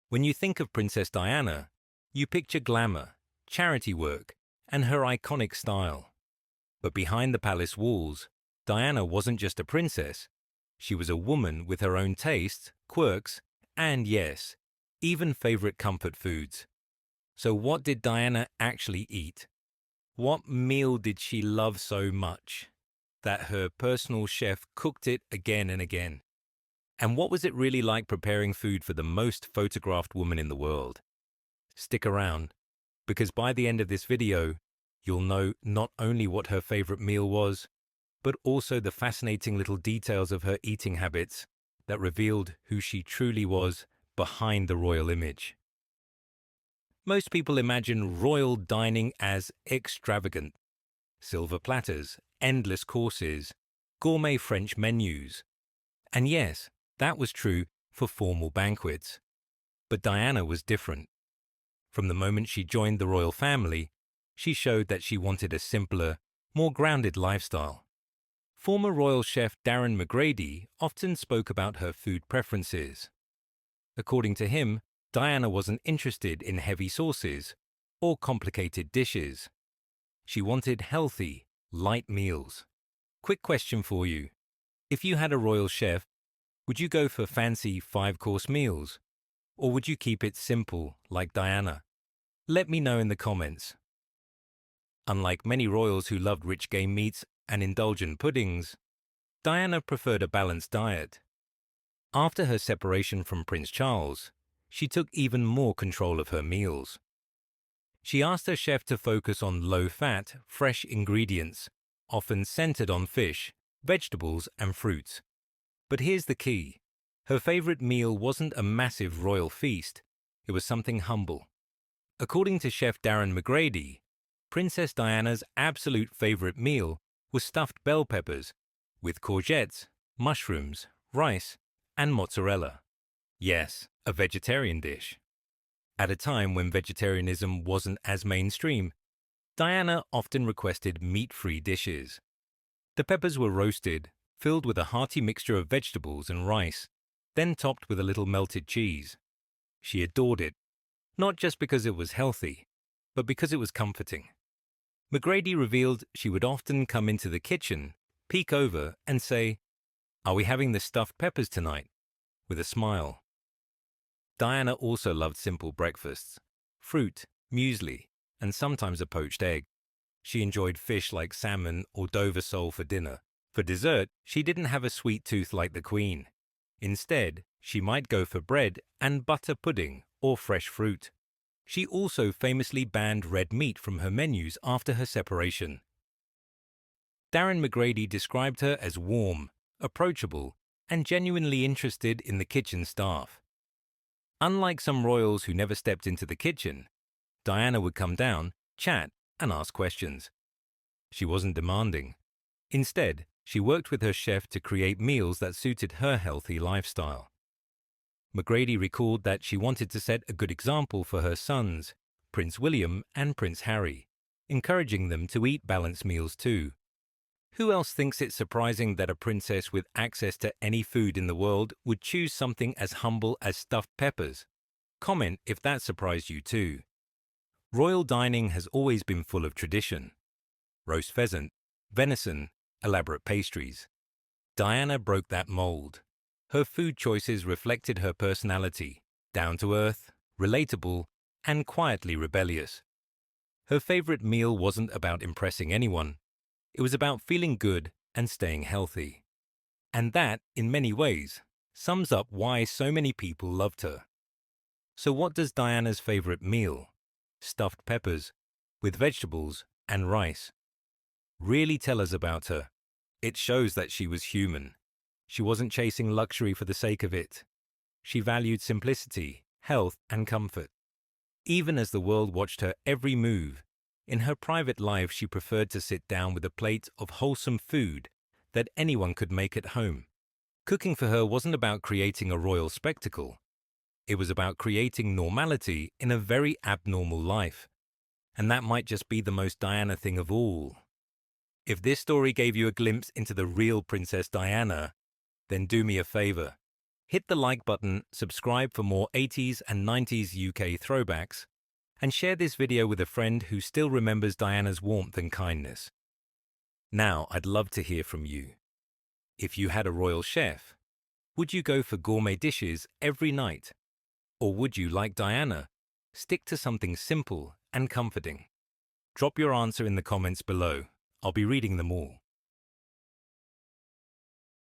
When you think of Princess Diana, you picture glamour, charity work, and her iconic style. But behind the palace walls, Diana wasn't just a princess. She was a woman with her own tastes, quirks, and yes, even favorite comfort foods. So what did Diana actually eat? What meal did she love so much that her personal chef cooked it again and again? And what was it really like preparing food for the most photographed woman in the world? Stick around, because by the end of this video, you'll know not only what her favorite meal was, but also the fascinating little details of her eating habits that revealed who she truly was behind the royal image. Most people imagine royal dining as extravagant. Silver platters, endless courses, gourmet French menus. And yes, that was true for formal banquets. But Diana was different. From the moment she joined the royal family, she showed that she wanted a simpler, more grounded lifestyle. Former royal chef Darren McGrady often spoke about her food preferences. According to him, Diana wasn't interested in heavy sauces or complicated dishes. She wanted healthy, light meals. Quick question for you. If you had a royal chef, would you go for fancy 5-course meals? Or would you keep it simple like Diana? Let me know in the comments. Unlike many royals who loved rich game meats and indulgent puddings, Diana preferred a balanced diet. After her separation from Prince Charles, she took even more control of her meals. She asked her chef to focus on low-fat, fresh ingredients, often centered on fish, vegetables, and fruits. But here's the key. Her favorite meal wasn't a massive royal feast. It was something humble. According to Chef Darren McGrady, Princess Diana's absolute favorite meal was stuffed bell peppers with courgettes, mushrooms, rice, and mozzarella. Yes, a vegetarian dish. At a time when vegetarianism wasn't as mainstream, Diana often requested meat-free dishes. The peppers were roasted, filled with a hearty mixture of vegetables and rice, then topped with a little melted cheese. She adored it, not just because it was healthy, but because it was comforting. McGrady revealed she would often come into the kitchen, peek over, and say, "Are we having the stuffed peppers tonight?" with a smile. Diana also loved simple breakfasts, fruit, muesli, and sometimes a poached egg. She enjoyed fish like salmon or Dover sole for dinner. For dessert, she didn't have a sweet tooth like the Queen. Instead, she might go for bread and butter pudding or fresh fruit. She also famously banned red meat from her menus after her separation. Darren McGrady described her as warm, approachable, and genuinely interested in the kitchen staff. Unlike some royals who never stepped into the kitchen, Diana would come down, chat, and ask questions. She wasn't demanding. Instead, she worked with her chef to create meals that suited her healthy lifestyle. McGrady recalled that she wanted to set a good example for her sons, Prince William and Prince Harry, encouraging them to eat balanced meals too. Who else thinks it surprising that a princess with access to any food in the world would choose something as humble as stuffed peppers? Comment if that surprised you too. Royal dining has always been full of tradition. Roast pheasant, venison, elaborate pastries. Diana broke that mold. Her food choices reflected her personality, down-to-earth, relatable, and quietly rebellious. Her favorite meal wasn't about impressing anyone. It was about feeling good and staying healthy. And that, in many ways, sums up why so many people loved her. So what does Diana's favorite meal, stuffed peppers, with vegetables and rice, really tell us about her? It shows that she was human. She wasn't chasing luxury for the sake of it. She valued simplicity, health, and comfort. Even as the world watched her every move, in her private life she preferred to sit down with a plate of wholesome food that anyone could make at home. Cooking for her wasn't about creating a royal spectacle. It was about creating normality in a very abnormal life. And that might just be the most Diana thing of all. If this story gave you a glimpse into the real Princess Diana, then do me a favor. Hit the like button, subscribe for more 80s and 90s UK throwbacks, and share this video with a friend who still remembers Diana's warmth and kindness. Now, I'd love to hear from you. If you had a royal chef, would you go for gourmet dishes every night? Or would you, like Diana, stick to something simple and comforting? Drop your answer in the comments below. I'll be reading them all.